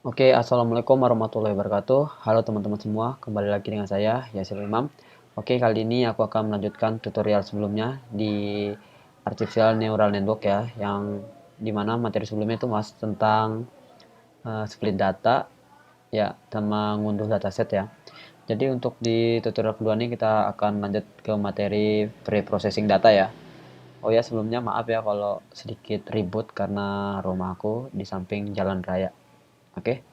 Oke, assalamualaikum warahmatullahi wabarakatuh. Halo teman-teman semua, kembali lagi dengan saya Yasir Imam. Oke, kali ini aku akan melanjutkan tutorial sebelumnya di Artificial Neural Network ya, yang dimana materi sebelumnya itu mas tentang split data ya, sama ngunduh dataset ya. Jadi untuk di tutorial kedua ini kita akan lanjut ke materi pre-processing data ya. Oh ya, sebelumnya maaf ya kalau sedikit ribut karena rumahku di samping jalan raya. Oke.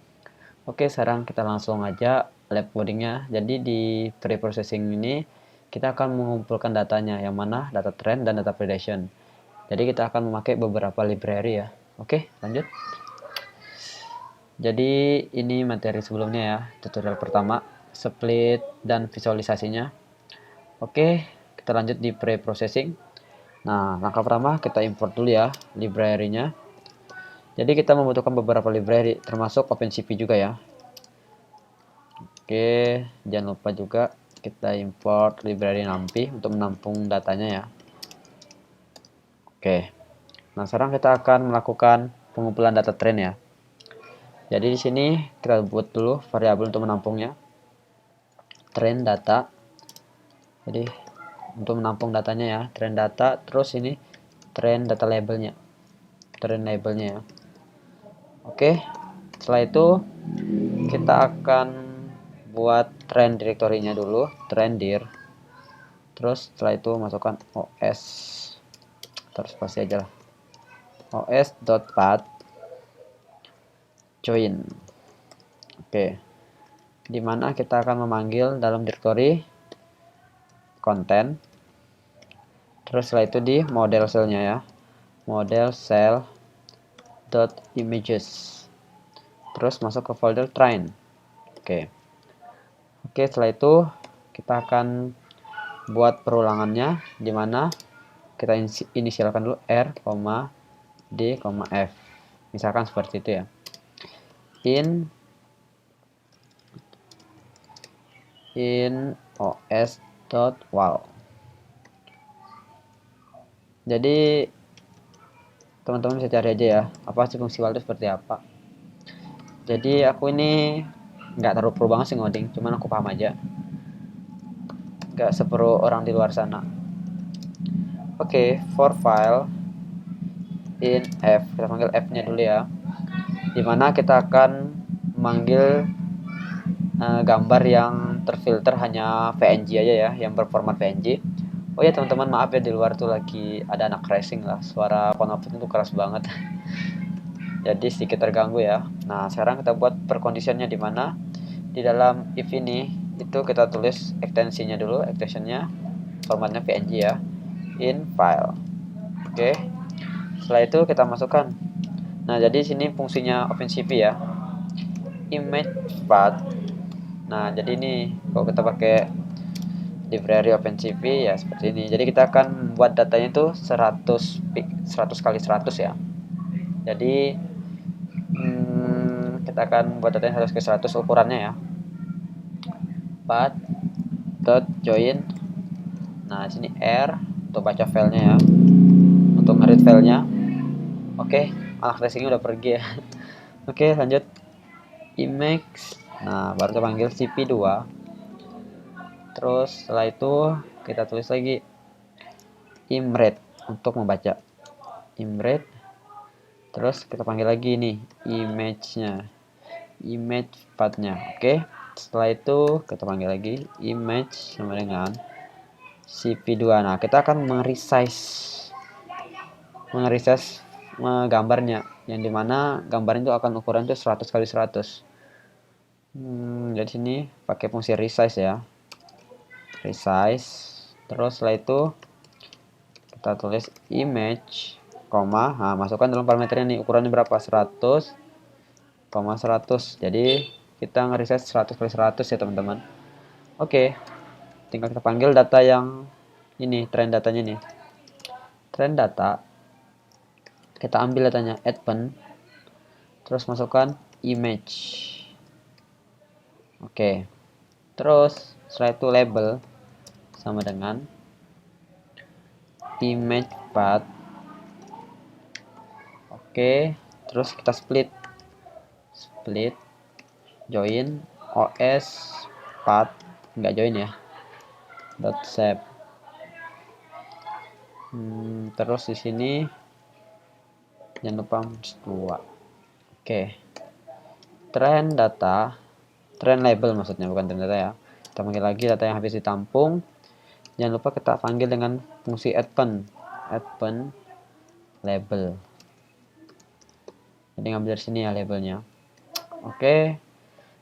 Oke, sekarang kita langsung aja lab codingnya. Jadi di pre-processing ini kita akan mengumpulkan datanya, yang mana data trend dan data prediction. Jadi kita akan memakai beberapa library ya. Oke, lanjut. Jadi ini materi sebelumnya ya, tutorial pertama, split dan visualisasinya. Oke, kita lanjut di pre-processing. Nah, langkah pertama kita import dulu ya library-nya. Jadi kita membutuhkan beberapa library, termasuk OpenCV juga ya. Oke, jangan lupa juga kita import library NumPy untuk menampung datanya ya. Oke, nah sekarang kita akan melakukan pengumpulan data trend ya. Jadi di sini kita buat dulu variabel untuk menampungnya, trend data. Jadi untuk menampung datanya ya, trend data. Terus ini trend data labelnya, trend labelnya ya. Oke, setelah itu kita akan buat trend direktorinya dulu, trend dir. Terus setelah itu masukkan os, terus pasti aja lah, os.path join. Oke, dimana kita akan memanggil dalam directory konten. Terus setelah itu di model cell-nya ya, model cell dot images. Terus masuk ke folder train. Oke, setelah itu kita akan buat perulangannya, dimana kita inisialkan dulu r, d, f. Misalkan seperti itu ya. In os.wall. Jadi teman-teman bisa cari aja ya, apa sih fungsi wall itu seperti apa. Jadi aku ini nggak terlalu pro banget sih ngoding, cuman aku paham aja, nggak sepro orang di luar sana. Oke, for file in f, kita panggil f nya dulu ya, dimana kita akan memanggil gambar yang terfilter hanya PNG aja ya, yang berformat PNG. Oh ya teman-teman, maaf ya di luar tuh lagi ada anak racing lah, suara knalpot itu keras banget. Jadi sedikit terganggu ya. Nah sekarang kita buat perconditionnya, dimana di dalam if ini itu kita tulis ekstensinya dulu, extensionnya formatnya PNG ya, in file. Oke, setelah itu kita masukkan. Nah jadi sini fungsinya OpenCV ya, image path. Nah jadi ini kalau kita pakai library OpenCV ya seperti ini. Jadi kita akan buat datanya itu 100 kali 100 ya. Jadi kita akan buat datanya 100 kali 100 ukurannya ya. Path dot join. Nah sini r untuk baca filenya ya, untuk nge-read filenya. Oke, anak racingnya udah pergi ya. Oke, lanjut image. Nah baru kita panggil cp2. Terus setelah itu kita tulis lagi imread untuk membaca, imread. Terus kita panggil lagi nih image-nya, image path-nya. Oke, setelah itu kita panggil lagi image sama dengan cp2. Nah kita akan mengesize gambarnya, yang dimana gambarnya itu akan ukuran itu 100 kali 100. Jadi sini pakai fungsi resize ya, resize. Terus setelah itu kita tulis image, nah masukkan dalam parameternya nih ukurannya berapa, 100, 100. Jadi kita nge-resize 100 kali 100 ya teman-teman. Oke, tinggal kita panggil data yang ini, trend datanya nih, trend data. Kita ambil datanya, add pen, terus masukkan image. Oke, terus setelah itu label sama dengan image path. Oke, terus kita split split join os path nggak join ya, dot shape. Terus di sini jangan lupa 2. Oke, trend data, trend label maksudnya, bukan trend data ya. Kita panggil lagi data yang habis ditampung. Jangan lupa kita panggil dengan fungsi append label. Jadi ngambil dari sini ya labelnya. Oke,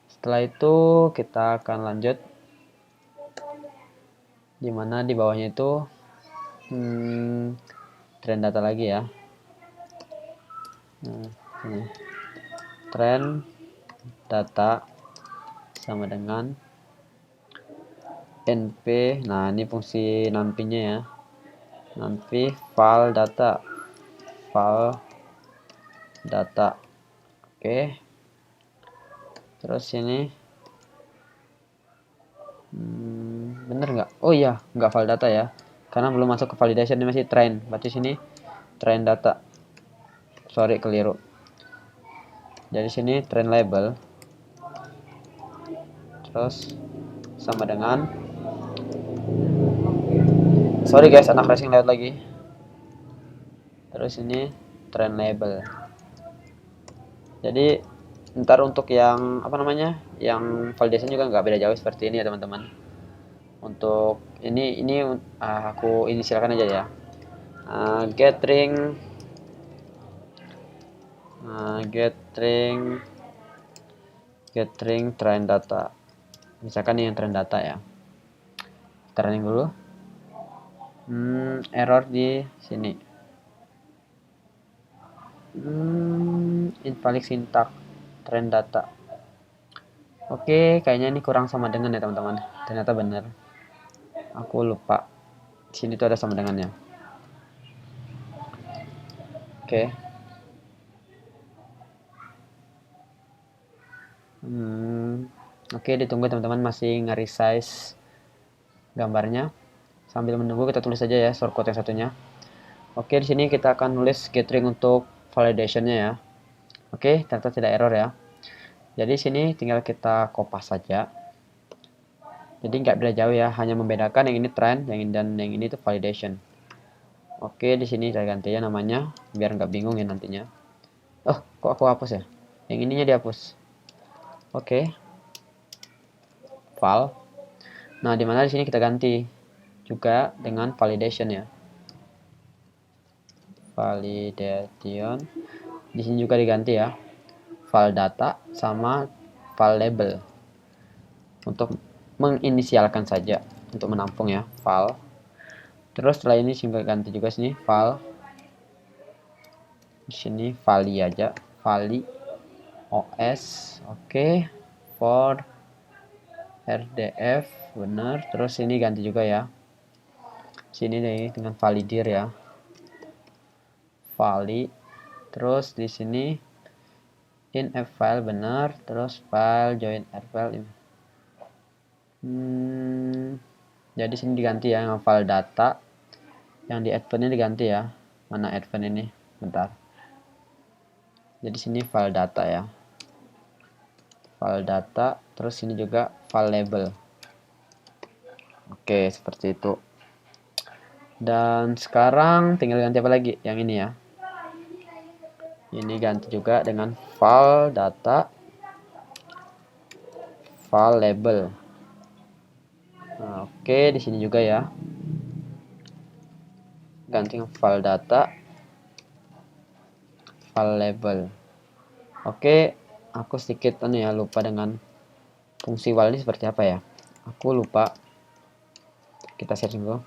setelah itu kita akan lanjut dimana di bawahnya itu trend data lagi ya. Ini trend data sama dengan np. Nah, ini fungsi nantinya ya, nanti file data. Oke, terus ini bener nggak? Oh iya, nggak file data ya, karena belum masuk ke validation, ini masih trend. Berarti sini trend data, sorry keliru. Jadi sini trend label, terus sama dengan, sorry guys, anak racing lewat lagi. Terus ini trend label. Jadi ntar untuk yang apa namanya, yang validation juga nggak beda jauh seperti ini ya teman-teman. Untuk ini aku inisialkan aja ya, getting trend data. Misalkan ini yang trend data ya. Kita running dulu. Error di sini. Invalid syntax trend data. Oke, kayaknya ini kurang sama dengan ya teman-teman. Ternyata benar. Aku lupa. Di sini tuh ada sama dengannya. Oke. Oke, ditunggu teman-teman, masih nge-resize gambarnya. Sambil menunggu kita tulis aja ya shortcode yang satunya. Oke, di sini kita akan nulis getting untuk validationnya ya. Oke, ternyata tidak error ya. Jadi sini tinggal kita kopas saja. Jadi nggak beda jauh ya, hanya membedakan yang ini trend, yang ini dan yang ini itu validation. Oke, di sini saya ganti ya namanya, biar nggak bingung ya nantinya. Oh, kok aku hapus ya? Yang ininya dihapus. Oke, file. Nah, dimana di sini kita ganti juga dengan validation ya. Validation. Di sini juga diganti ya, file data sama file label, untuk menginisialkan saja, untuk menampung ya file. Terus setelah ini simpel ganti juga sini file, di sini vali aja, vali os. Oke, for rdf benar. Terus ini ganti juga ya, sini nih dengan validir ya, vali. Terus di sini in f file benar. Terus file join r file ini. Jadi sini diganti ya, yang file data, yang di advent ini diganti ya. Mana advent ini? Bentar. Jadi sini file data ya, file data. Terus ini juga file label. Oke, seperti itu. Dan sekarang tinggal ganti apa lagi? Yang ini ya. Ini ganti juga dengan file data, file label. Nah, oke, di sini juga ya. Ganti file data, file label. Oke, aku sedikit ya lupa dengan fungsi while ini seperti apa ya. Aku lupa. Kita searching dulu.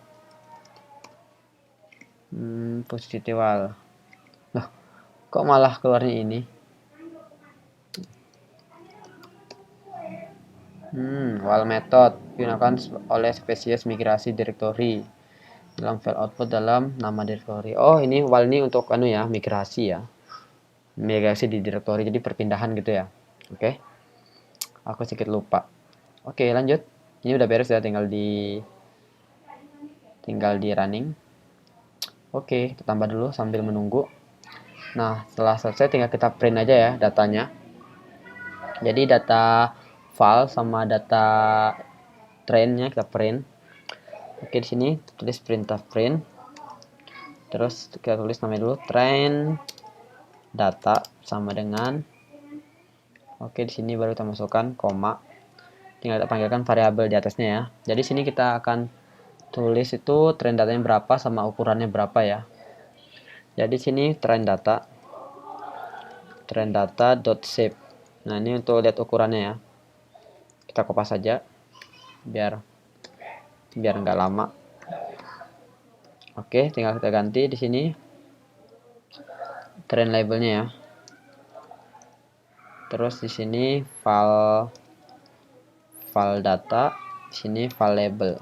Positive while. Nah, kok malah keluarnya ini? While method digunakan oleh spesies migrasi direktori dalam file output dalam nama direktori. Oh, ini while ini untuk ya, migrasi ya. Migrasi di direktori, jadi perpindahan gitu ya. Oke. Aku sedikit lupa. Oke, lanjut. Ini udah beres ya, tinggal di running. Oke, kita tambah dulu sambil menunggu. Nah, setelah selesai tinggal kita print aja ya datanya. Jadi data file sama data trainnya kita print. Oke, di sini tulis printf print. Terus kita tulis namanya dulu train data sama dengan, oke, di sini baru kita masukkan koma. Tinggal kita panggilkan variabel di atasnya ya. Jadi sini kita akan tulis itu train datanya berapa sama ukurannya berapa ya. Jadi sini train data dot shape. Nah, ini untuk lihat ukurannya ya. Kita kopas saja biar nggak lama. Oke, tinggal kita ganti di sini train labelnya ya. Terus di sini file data, di sini file label.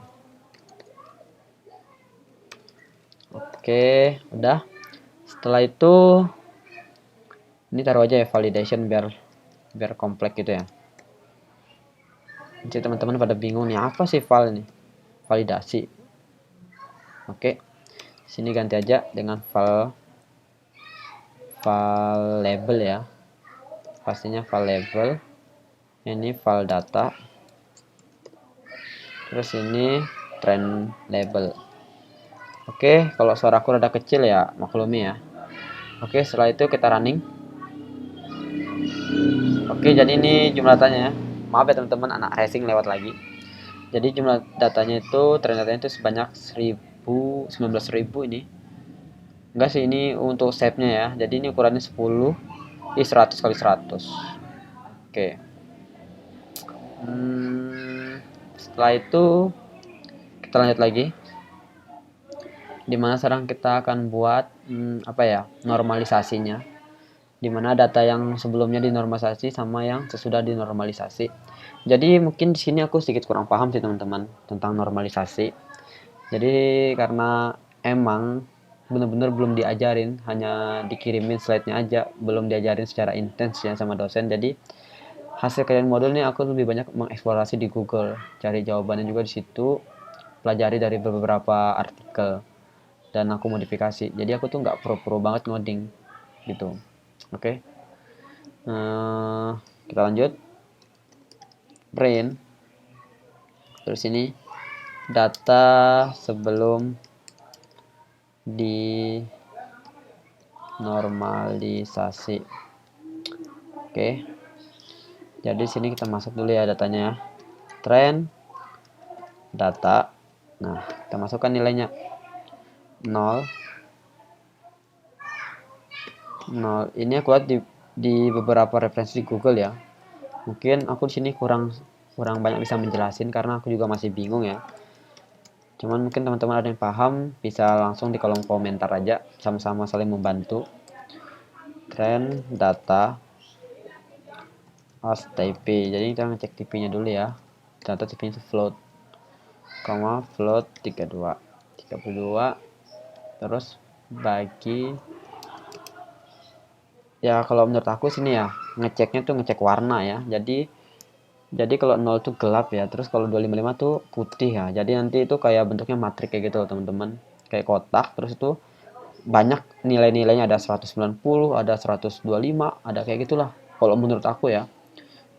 Oke, udah. Setelah itu ini taruh aja ya validation biar kompleks gitu ya. Jadi teman-teman pada bingung nih, apa sih file ini? Validasi. Oke. Sini ganti aja dengan file label ya. Pastinya file label. Ini file data. Terus ini train label. Oke, kalau suaraku rada kecil ya maklumi ya. Oke, setelah itu kita running. Oke, jadi ini jumlah datanya ya. Maaf ya teman-teman, anak racing lewat lagi. Jadi jumlah datanya itu, train datanya itu sebanyak 19.000 ini. Enggak sih, ini untuk shape-nya ya. Jadi ini ukurannya 10 100 kali 100. Oke. Setelah itu kita lanjut lagi. Dimana sekarang kita akan buat apa ya, normalisasinya. Dimana data yang sebelumnya dinormalisasi sama yang sesudah dinormalisasi. Jadi mungkin di sini aku sedikit kurang paham sih teman-teman tentang normalisasi. Jadi karena emang bener-bener belum diajarin, hanya dikirimin slide-nya aja, belum diajarin secara intens ya sama dosen. Jadi hasil kajian modul nih aku lebih banyak mengeksplorasi di Google, cari jawabannya juga di situ, pelajari dari beberapa artikel dan aku modifikasi. Jadi aku tuh nggak pro-pro banget ngoding gitu. Oke. Kita lanjut. Print. Terus ini data sebelum dinormalisasi. Oke. Jadi sini kita masuk dulu ya datanya. Train data. Nah, kita masukkan nilainya 0. Ini aku lihat di beberapa referensi Google ya. Mungkin aku di sini kurang banyak bisa menjelasin karena aku juga masih bingung ya. Cuman mungkin teman-teman ada yang paham bisa langsung di kolom komentar aja, sama-sama saling membantu. Train data as TP. Jadi kita ngecek TP-nya dulu ya. Ternyata TP-nya itu float. Float 32. Terus bagi, ya kalau menurut aku sini ya ngeceknya tuh ngecek warna ya. Jadi kalau 0 tuh gelap ya, terus kalau 255 tuh putih ya. Jadi nanti itu kayak bentuknya matrik kayak gitu teman-teman, kayak kotak. Terus itu banyak nilai-nilainya, ada 190, ada 125, ada kayak gitulah kalau menurut aku ya.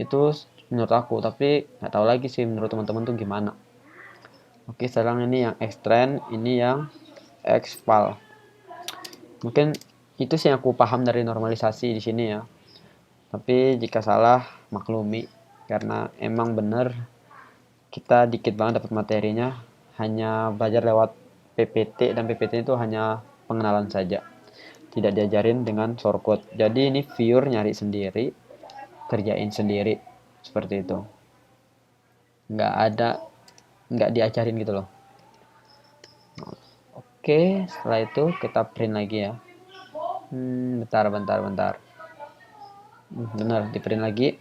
Itu menurut aku, tapi nggak tahu lagi sih menurut teman-teman tuh gimana. Oke, sekarang ini yang extend, ini yang expal. Mungkin itu sih yang aku paham dari normalisasi di sini ya. Tapi jika salah maklumi, karena emang bener kita dikit banget dapat materinya, hanya belajar lewat PPT, dan PPT itu hanya pengenalan saja, tidak diajarin dengan shortcut. Jadi ini viewer nyari sendiri, kerjain sendiri, seperti itu, nggak diajarin gitu loh. Oke, setelah itu kita print lagi ya. Bentar. Benar, di print lagi.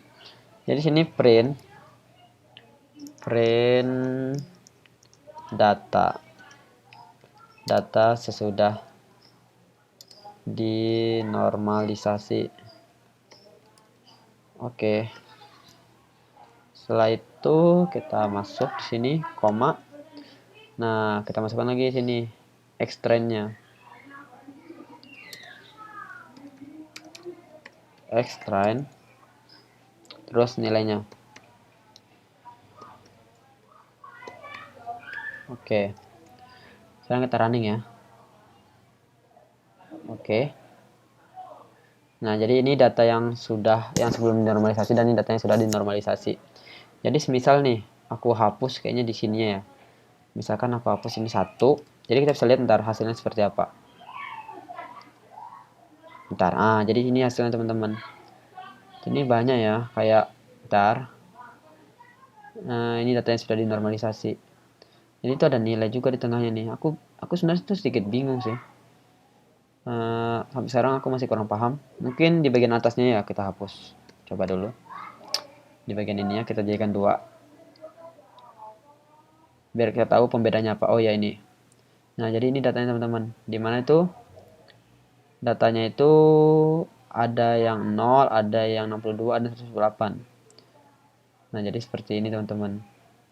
Jadi sini print data sesudah dinormalisasi. Oke. Setelah itu kita masuk di sini koma. Nah, kita masukkan lagi di sini extend-nya. Extend. terus nilainya. Oke, sekarang kita running ya. Oke, nah jadi ini data yang sebelum dinormalisasi dan ini data yang sudah dinormalisasi. Jadi semisal nih aku hapus kayaknya di sini ya, misalkan aku hapus ini 1, jadi kita bisa lihat ntar hasilnya seperti apa. Ntar, jadi ini hasilnya teman-teman. Jadi banyak ya, kayak ntar. Nah, ini data yang sudah dinormalisasi. Jadi itu ada nilai juga di tengahnya nih. Aku sebenarnya tuh sedikit bingung sih. Sampai sekarang aku masih kurang paham. Mungkin di bagian atasnya ya kita hapus. Coba dulu. Di bagian ini ya kita jadikan 2. Biar kita tahu pembedanya apa. Oh ya ini. Nah, jadi ini datanya teman-teman. Dimana itu datanya itu ada yang 0, ada yang 62, ada 108. Nah, jadi seperti ini teman-teman.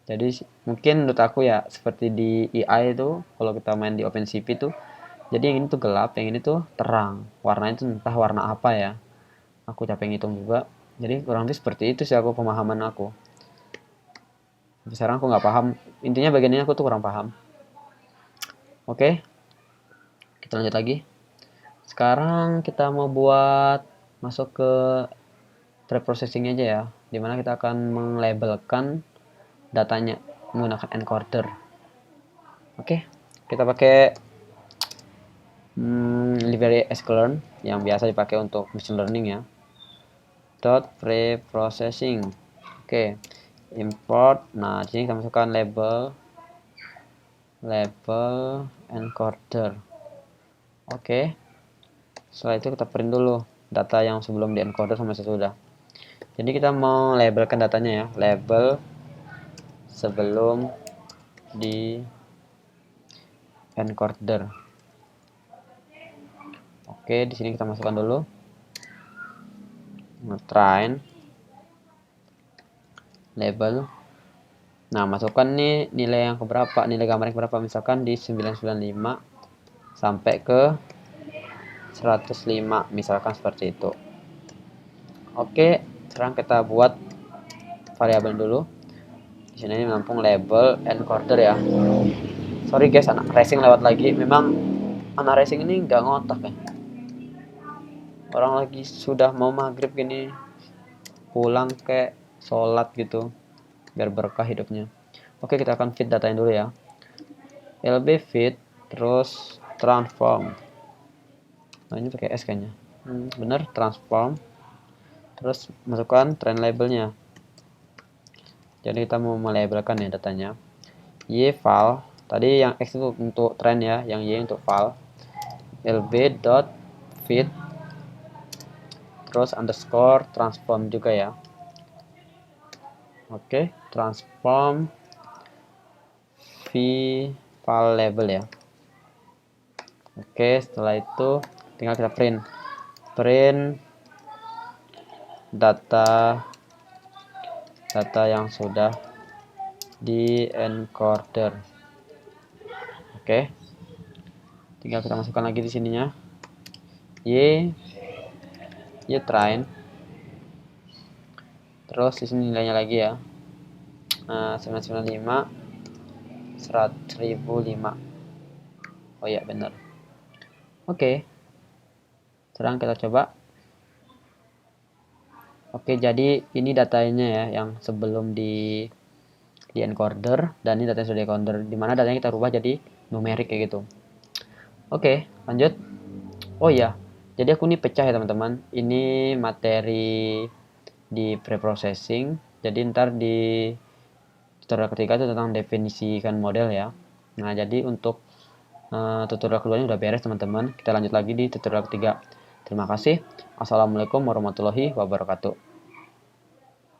Jadi mungkin menurut aku ya seperti di AI itu kalau kita main di OpenCV itu, jadi yang ini tuh gelap, yang ini tuh terang. Warnanya itu entah warna apa ya. Aku capek ngitung juga. Jadi kurang lebih seperti itu sih aku pemahaman aku. Sampai sekarang aku nggak paham. Intinya bagian ini aku tuh kurang paham. Oke, kita lanjut lagi. Sekarang kita mau buat masuk ke preprocessing aja ya, dimana kita akan melabelkan datanya menggunakan encoder. Oke, kita pakai library sklearn yang biasa dipakai untuk machine learning ya. Dot preprocessing. Oke, import. Nah, di sini kita masukkan label encoder. Oke. Setelah itu kita print dulu data yang sebelum di encoder sama sesudah. Jadi kita mau labelkan datanya ya, label sebelum di encoder. Oke, di sini kita masukkan dulu train label. Nah, masukkan nih nilai yang keberapa, nilai gambar yang keberapa, misalkan di 995 sampai ke 105, misalkan seperti itu. Oke, sekarang kita buat variabel dulu. Di sini menampung label encoder ya. Sorry guys, anak racing lewat lagi. Memang anak racing ini nggak ngotak ya. Orang lagi sudah mau maghrib gini, pulang ke sholat gitu, biar berkah hidupnya. Oke, kita akan feed datanya dulu ya. LB feed, terus transform. Nah, ini pakai S kayaknya. Bener, transform. Terus masukkan train labelnya. Jadi kita mau melabelkan ya datanya. Y file. Tadi yang X itu untuk train ya, yang Y untuk file. LB dot feed. Terus underscore transform juga ya. Oke, transform file label ya. Oke, setelah itu tinggal kita print data yang sudah di encoder. Oke, tinggal kita masukkan lagi di sininya y train, terus di sini nilainya lagi ya, 995 1005. Oh iya benar. Oke, sekarang kita coba. Oke, jadi ini datanya ya yang sebelum di encoder, dan ini data yang sudah di encoder, dimana datanya kita rubah jadi numerik kayak gitu. Oke, lanjut. Oh iya, jadi aku ini pecah ya teman-teman. Ini materi di preprocessing. Jadi ntar di tutorial ketiga itu tentang definisikan model ya. Nah, jadi untuk tutorial keduanya udah beres teman-teman. Kita lanjut lagi di tutorial ketiga. Terima kasih. Assalamualaikum warahmatullahi wabarakatuh.